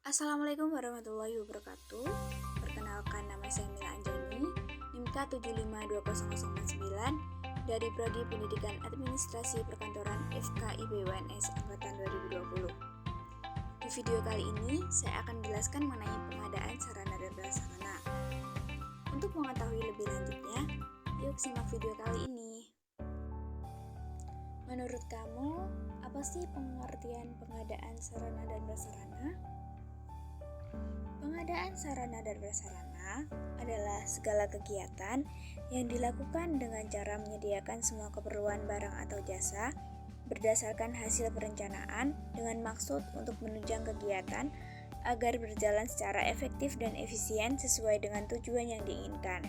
Assalamualaikum warahmatullahi wabarakatuh. Perkenalkan, nama saya Mila Anjani, NIMK 7520009 dari Prodi Pendidikan Administrasi Perkantoran FKIP UNS Angkatan 2020. Di video kali ini, saya akan menjelaskan mengenai pengadaan sarana dan prasarana. Untuk mengetahui lebih lanjutnya, yuk simak video kali ini. Menurut kamu, apa sih pengertian pengadaan sarana dan prasarana? Pengadaan sarana dan prasarana adalah segala kegiatan yang dilakukan dengan cara menyediakan semua keperluan barang atau jasa berdasarkan hasil perencanaan dengan maksud untuk menunjang kegiatan agar berjalan secara efektif dan efisien sesuai dengan tujuan yang diinginkan.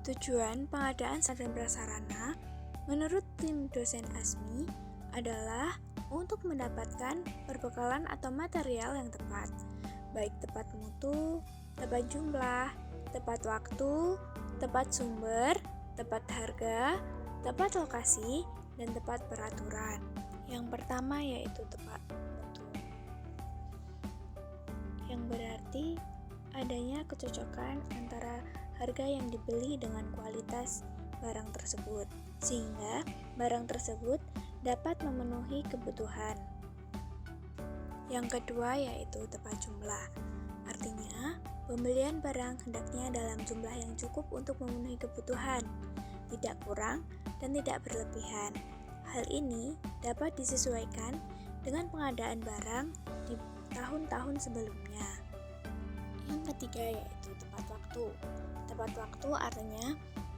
Tujuan pengadaan sarana dan prasarana menurut tim dosen ASMI adalah untuk mendapatkan perbekalan atau material yang tepat, baik tepat mutu, tepat jumlah, tepat waktu, tepat sumber, tepat harga, tepat lokasi, dan tepat peraturan. Yang pertama yaitu tepat mutu, yang berarti adanya kecocokan antara harga yang dibeli dengan kualitas barang tersebut, sehingga barang tersebut dapat memenuhi kebutuhan. Yang kedua yaitu tepat jumlah. Artinya, pembelian barang hendaknya dalam jumlah yang cukup untuk memenuhi kebutuhan, tidak kurang dan tidak berlebihan. Hal ini dapat disesuaikan dengan pengadaan barang di tahun-tahun sebelumnya. Yang ketiga yaitu tepat waktu. Tepat waktu artinya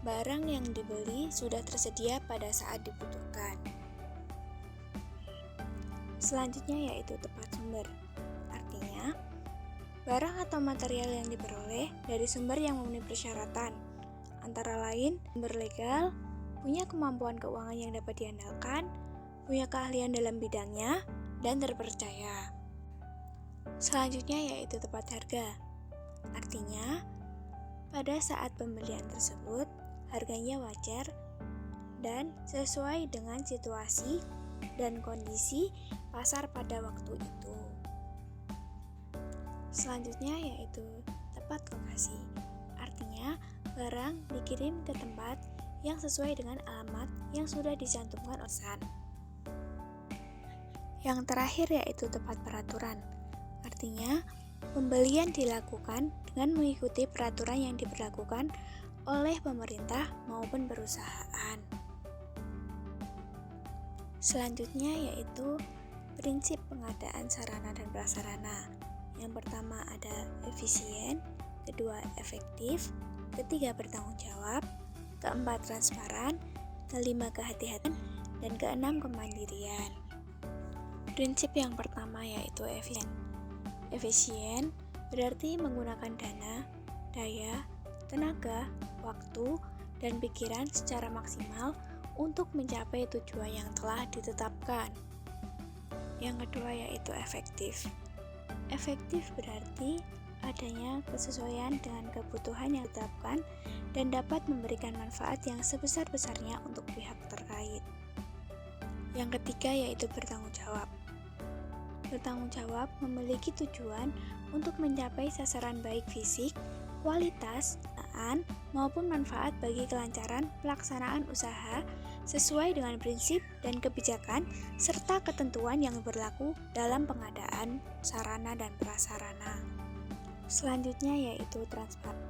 barang yang dibeli sudah tersedia pada saat dibutuhkan. Selanjutnya yaitu tepat sumber. Artinya, barang atau material yang diperoleh dari sumber yang memenuhi persyaratan, antara lain sumber legal, punya kemampuan keuangan yang dapat diandalkan, punya keahlian dalam bidangnya, dan terpercaya. Selanjutnya yaitu tepat harga. Artinya, pada saat pembelian tersebut, harganya wajar dan sesuai dengan situasi dan kondisi pasar pada waktu itu. Selanjutnya yaitu tepat lokasi. Artinya, barang dikirim ke tempat yang sesuai dengan alamat yang sudah dicantumkan pesan. Yang terakhir yaitu tepat peraturan. Artinya, pembelian dilakukan dengan mengikuti peraturan yang diberlakukan oleh pemerintah maupun perusahaan. Selanjutnya yaitu prinsip pengadaan sarana dan prasarana. Yang pertama ada efisien, kedua efektif, ketiga bertanggung jawab, keempat transparan, kelima kehati-hatian, dan keenam kemandirian. Prinsip yang pertama yaitu efisien. Efisien berarti menggunakan dana, daya, tenaga, waktu, dan pikiran secara maksimal untuk mencapai tujuan yang telah ditetapkan. Yang kedua yaitu efektif. Efektif berarti adanya kesesuaian dengan kebutuhan yang ditetapkan dan dapat memberikan manfaat yang sebesar-besarnya untuk pihak terkait. Yang ketiga yaitu bertanggung jawab. Bertanggung jawab memiliki tujuan untuk mencapai sasaran baik fisik, kualitas, maupun manfaat bagi kelancaran pelaksanaan usaha sesuai dengan prinsip dan kebijakan serta ketentuan yang berlaku dalam pengadaan sarana dan prasarana. Selanjutnya yaitu transparan.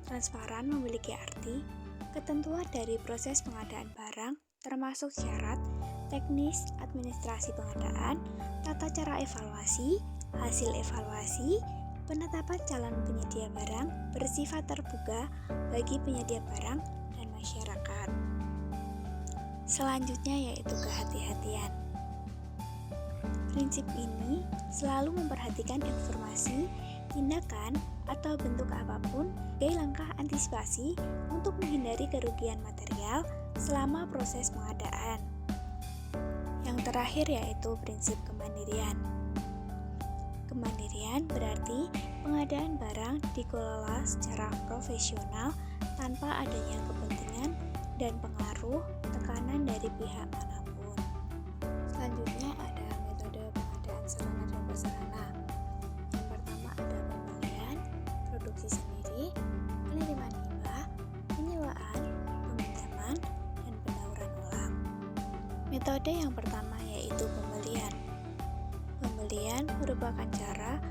Transparan memiliki arti ketentuan dari proses pengadaan barang termasuk syarat, teknis, administrasi pengadaan, tata cara evaluasi, hasil evaluasi, penetapan calon penyedia barang bersifat terbuka bagi penyedia barang dan masyarakat. Selanjutnya yaitu kehati-hatian. Prinsip ini selalu memperhatikan informasi, tindakan, atau bentuk apapun sebagai langkah antisipasi untuk menghindari kerugian material selama proses pengadaan. Yang terakhir yaitu prinsip kemandirian. Kemandirian berarti pengadaan barang dikelola secara profesional tanpa adanya kepentingan dan pengaruh tekanan dari pihak manapun. Selanjutnya ada metode pengadaan Metode yang pertama yaitu pembelian. Pembelian merupakan cara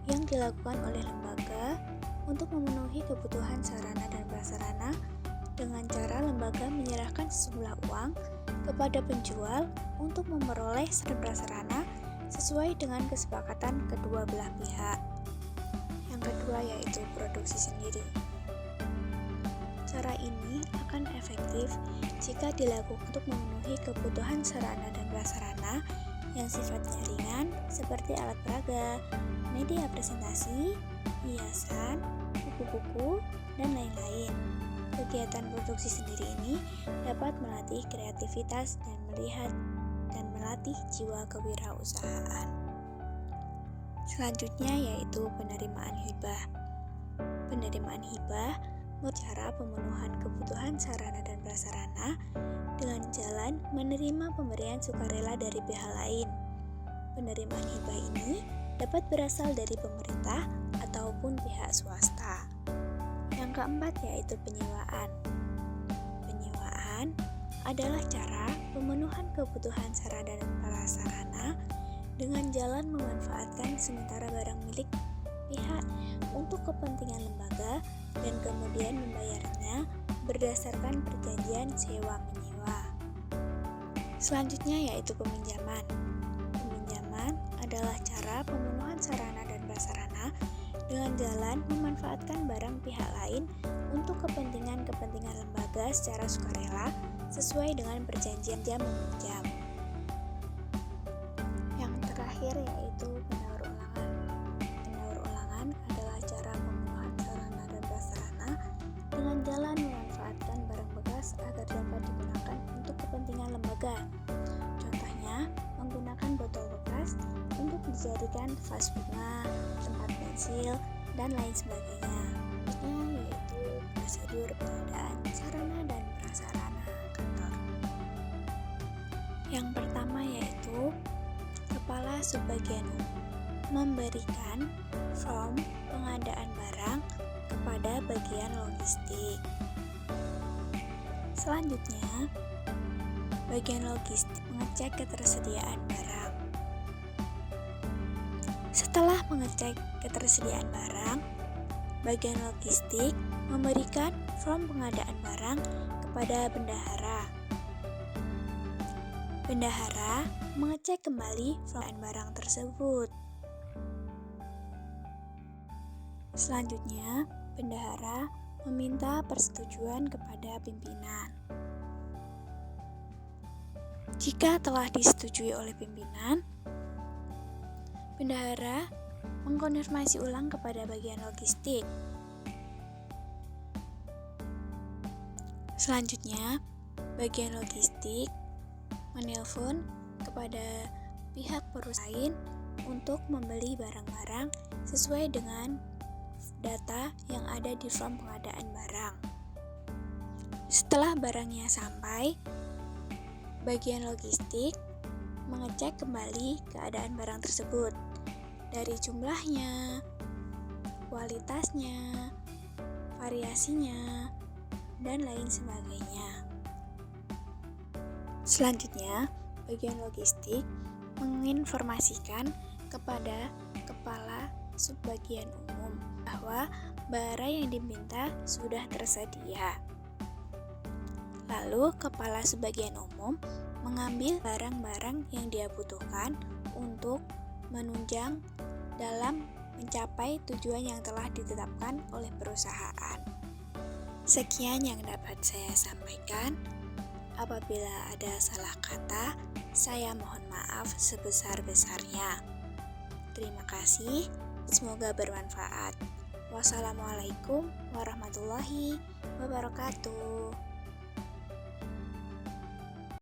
yang dilakukan oleh lembaga untuk memenuhi kebutuhan sarana dan prasarana dengan cara lembaga menyerahkan sejumlah uang kepada penjual untuk memperoleh sarana dan prasarana sesuai dengan kesepakatan kedua belah pihak. Yang kedua yaitu produksi sendiri. Cara ini akan efektif jika dilakukan untuk memenuhi kebutuhan sarana dan prasarana yang sifatnya ringan seperti alat peraga, media presentasi, hiasan, buku-buku, dan lain-lain. Kegiatan produksi sendiri ini dapat melatih kreativitas dan melatih jiwa kewirausahaan. Selanjutnya yaitu penerimaan hibah. Penerimaan hibah cara pemenuhan kebutuhan sarana dan prasarana dengan jalan menerima pemberian sukarela dari pihak lain. Penerimaan hibah ini dapat berasal dari pemerintah ataupun pihak swasta. Yang keempat yaitu penyewaan. Penyewaan adalah cara pemenuhan kebutuhan sarana dan prasarana dengan jalan memanfaatkan sementara barang milik pihak untuk kepentingan lembaga dan kemudian membayarnya berdasarkan perjanjian sewa-menyewa. Selanjutnya yaitu peminjaman. Peminjaman adalah cara pemenuhan sarana dan prasarana dengan jalan memanfaatkan barang pihak lain untuk kepentingan lembaga secara sukarela sesuai dengan perjanjian jam meminjam. Yang terakhir yaitu pendaur ulangan. Pendaur ulangan adalah cara pemenuhan sarana dan prasarana dengan jalan memanfaatkan barang bekas agar dapat digunakan untuk kepentingan lembaga. Contohnya, menggunakan botol bekas untuk dijadikan vas bunga, tempat pensil, dan lain sebagainya. Yaitu prosedur pengadaan sarana dan prasarana kantor. Yang pertama yaitu Kepala Subbagian Umum memberikan form pengadaan barang kepada bagian logistik. Selanjutnya, bagian logistik mengecek ketersediaan barang. Setelah mengecek ketersediaan barang, bagian logistik memberikan form pengadaan barang kepada bendahara. Bendahara mengecek kembali form barang tersebut. Selanjutnya, bendahara meminta persetujuan kepada pimpinan. Jika telah disetujui oleh pimpinan, bendahara mengkonfirmasi ulang kepada bagian logistik. Selanjutnya, bagian logistik menelpon kepada pihak perusahaan untuk membeli barang-barang sesuai dengan data yang ada di form pengadaan barang. Setelah barangnya sampai, bagian logistik mengecek kembali keadaan barang tersebut dari jumlahnya, kualitasnya, variasinya, dan lain sebagainya. Selanjutnya, bagian logistik menginformasikan kepada Kepala Subbagian Umum bahwa barang yang diminta sudah tersedia. Lalu, Kepala Subbagian Umum mengambil barang-barang yang dia butuhkan untuk menunjang dalam mencapai tujuan yang telah ditetapkan oleh perusahaan. Sekian yang dapat saya sampaikan. Apabila ada salah kata, saya mohon maaf sebesar-besarnya. Terima kasih, semoga bermanfaat. Wassalamualaikum warahmatullahi wabarakatuh.